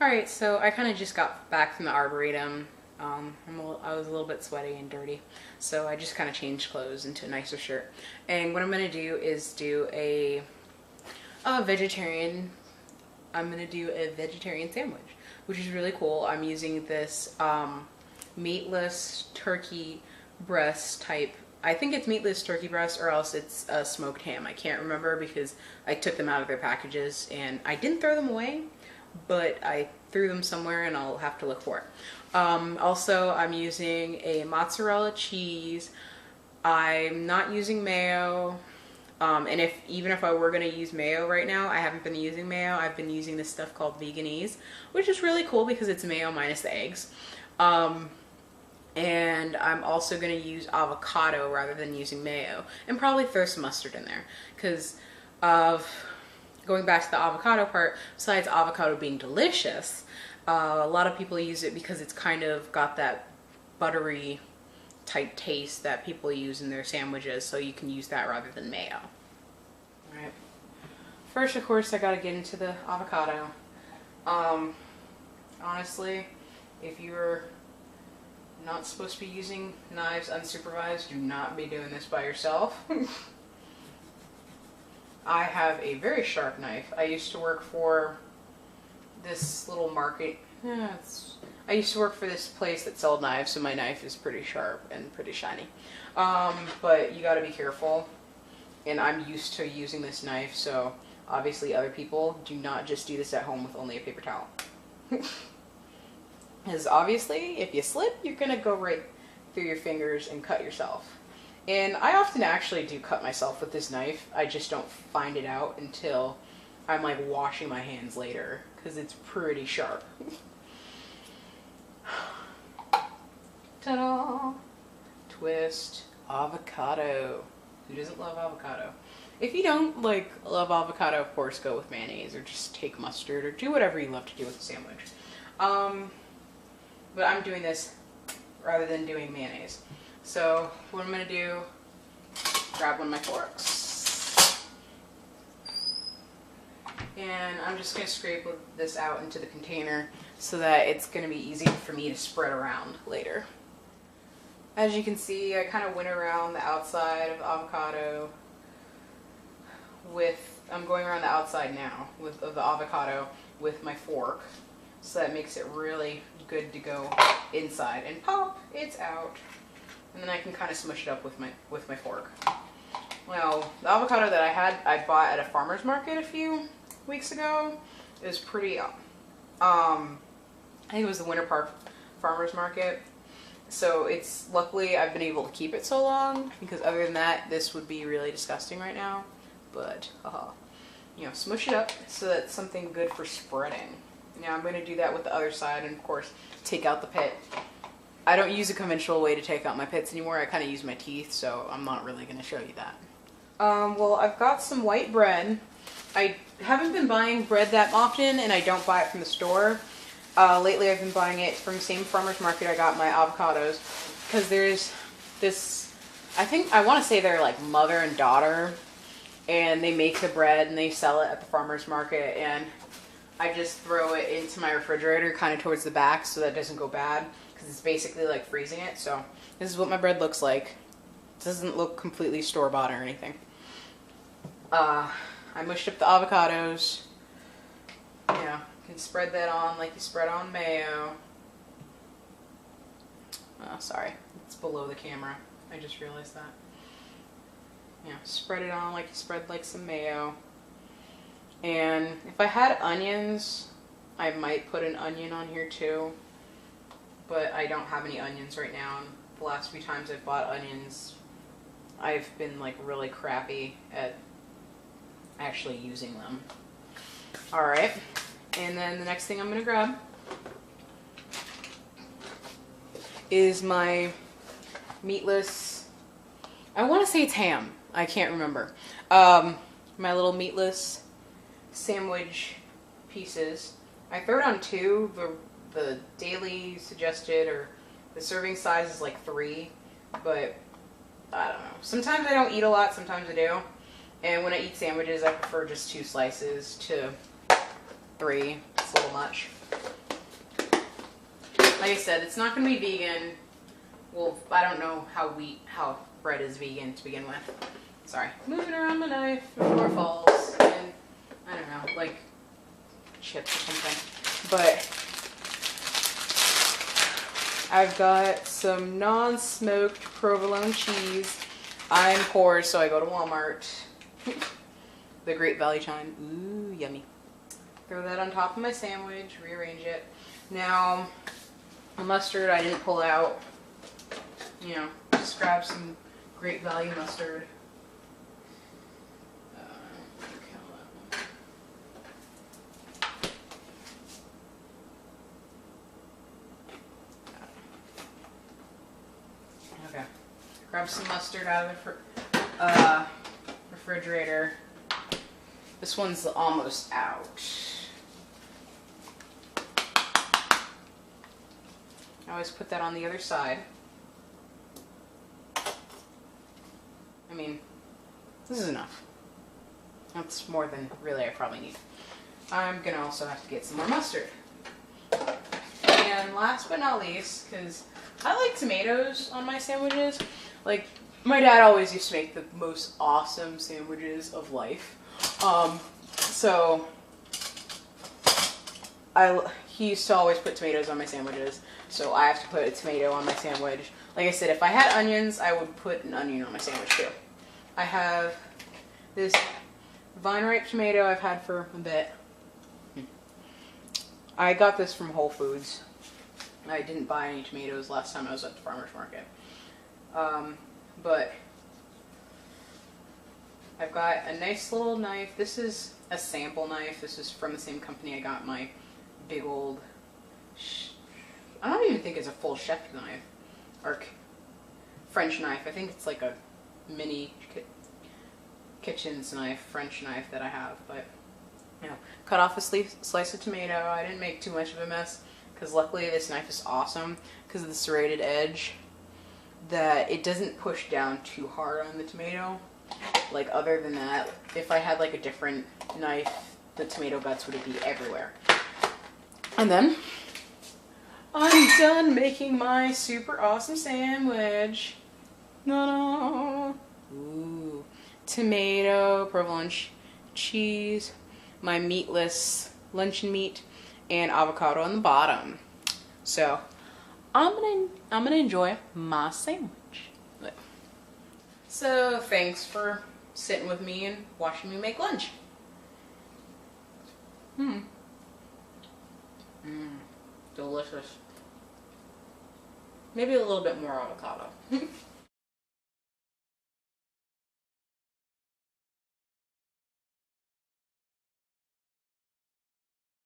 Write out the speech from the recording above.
Alright, so I kind of just got back from the Arboretum. I was a little bit sweaty and dirty, so I just kind of changed clothes into a nicer shirt. And what I'm going to do is do a vegetarian, I'm going to do a vegetarian sandwich, which is really cool. I'm using this meatless turkey breast type. I think it's meatless turkey breast or else it's a smoked ham. I can't remember because I took them out of their packages and I didn't throw them away, but I threw them somewhere and I'll have to look for it. Also, I'm using a mozzarella cheese. I'm not using mayo. And even if I were going to use mayo right now, I haven't been using mayo. I've been using this stuff called Veganese, which is really cool because it's mayo minus the eggs. And I'm also going to use avocado rather than using mayo, and probably throw some mustard in there because of going back to the avocado part. Besides avocado being delicious, a lot of people use it because it's kind of got that buttery type taste that people use in their sandwiches, so you can use that rather than mayo. All right. First, of course, I got to get into the avocado. Honestly, if you're not supposed to be using knives unsupervised, do not be doing this by yourself. I have a very sharp knife. I used to work for this little market. I used to work for this place that sold knives, so my knife is pretty sharp and pretty shiny. But you gotta be careful. And I'm used to using this knife, so obviously other people do not just do this at home with only a paper towel. Because obviously, if you slip, you're gonna go right through your fingers and cut yourself. And I often actually do cut myself with this knife. I just don't find it out until I'm like washing my hands later, because it's pretty sharp. Ta-da! Twist avocado. Who doesn't love avocado? If you don't love avocado, of course, go with mayonnaise or just take mustard or do whatever you love to do with a sandwich. But I'm doing this rather than doing mayonnaise. So what I'm gonna do, grab one of my forks, and I'm just gonna scrape this out into the container so that it's gonna be easy for me to spread around later. As you can see, I kind of went around the outside of the avocado I'm going around the outside now of the avocado with my fork, so that makes it really good to go inside, and pop, it's out. And then I can kind of smush it up with my fork. Well, the avocado that I bought at a farmer's market a few weeks ago. It was pretty, I think it was the Winter Park Farmer's Market. So luckily I've been able to keep it so long, because other than that, this would be really disgusting right now. But, you know, smush it up so that it's something good for spreading. Now I'm going to do that with the other side, and of course, take out the pit. I don't use a conventional way to take out my pits anymore. I kind of use my teeth, so I'm not really going to show you that. Well, I've got some white bread. I haven't been buying bread that often, and I don't buy it from the store. Lately I've been buying it from the same farmer's market I got my avocados, because there's this, I want to say they're like mother and daughter, and they make the bread and they sell it at the farmer's market, and I just throw it into my refrigerator kind of towards the back so that it doesn't go bad, because it's basically like freezing it. So this is what my bread looks like. It doesn't look completely store-bought or anything. I mushed up the avocados. Yeah, you can spread that on like you spread on mayo. Oh, sorry, it's below the camera. I just realized that. Yeah, spread it on like you spread like some mayo. And if I had onions, I might put an onion on here too. But I don't have any onions right now. And the last few times I've bought onions, I've been like really crappy at actually using them. Alright, and then the next thing I'm going to grab is my meatless, I want to say it's ham, I can't remember, my little meatless sandwich pieces. I throw it on 2, the daily suggested, or the serving size is like 3, but I don't know. Sometimes I don't eat a lot, sometimes I do. And when I eat sandwiches, I prefer just 2 slices to 3. It's a little much. Like I said, it's not going to be vegan. Well, I don't know how bread is vegan to begin with. Sorry. Moving around my knife before it falls. And, I don't know, like chips or something. But I've got some non-smoked provolone cheese. I'm poor, so I go to Walmart. The Great Valley Chime. Ooh, yummy. Throw that on top of my sandwich, rearrange it. Now, the mustard I didn't pull out. You know, just grab some Great Value mustard. Okay. Grab some mustard out of the refrigerator. This one's almost out. I always put that on the other side. I mean, this is enough. That's more than really I probably need. I'm gonna also have to get some more mustard. And last but not least, because I like tomatoes on my sandwiches. Like, my dad always used to make the most awesome sandwiches of life. So he used to always put tomatoes on my sandwiches, so I have to put a tomato on my sandwich. Like I said, if I had onions, I would put an onion on my sandwich too. I have this vine ripe tomato I've had for a bit. I got this from Whole Foods. I didn't buy any tomatoes last time I was at the farmer's market. But I've got a nice little knife. This is a sample knife. This is from the same company I got my big old, I don't even think it's a full chef knife, or French knife. I think it's like a mini kitchen's knife, French knife that I have. But, you know, cut off a slice of tomato. I didn't make too much of a mess, because luckily this knife is awesome because of the serrated edge, that it doesn't push down too hard on the tomato. Like, other than that, if I had like a different knife, the tomato guts would be everywhere. And then I'm done making my super awesome sandwich. No. Ooh. Tomato, provolone cheese, my meatless luncheon meat, and avocado on the bottom. So I'm gonna enjoy my sandwich. So thanks for sitting with me and watching me make lunch. Delicious. Maybe a little bit more avocado.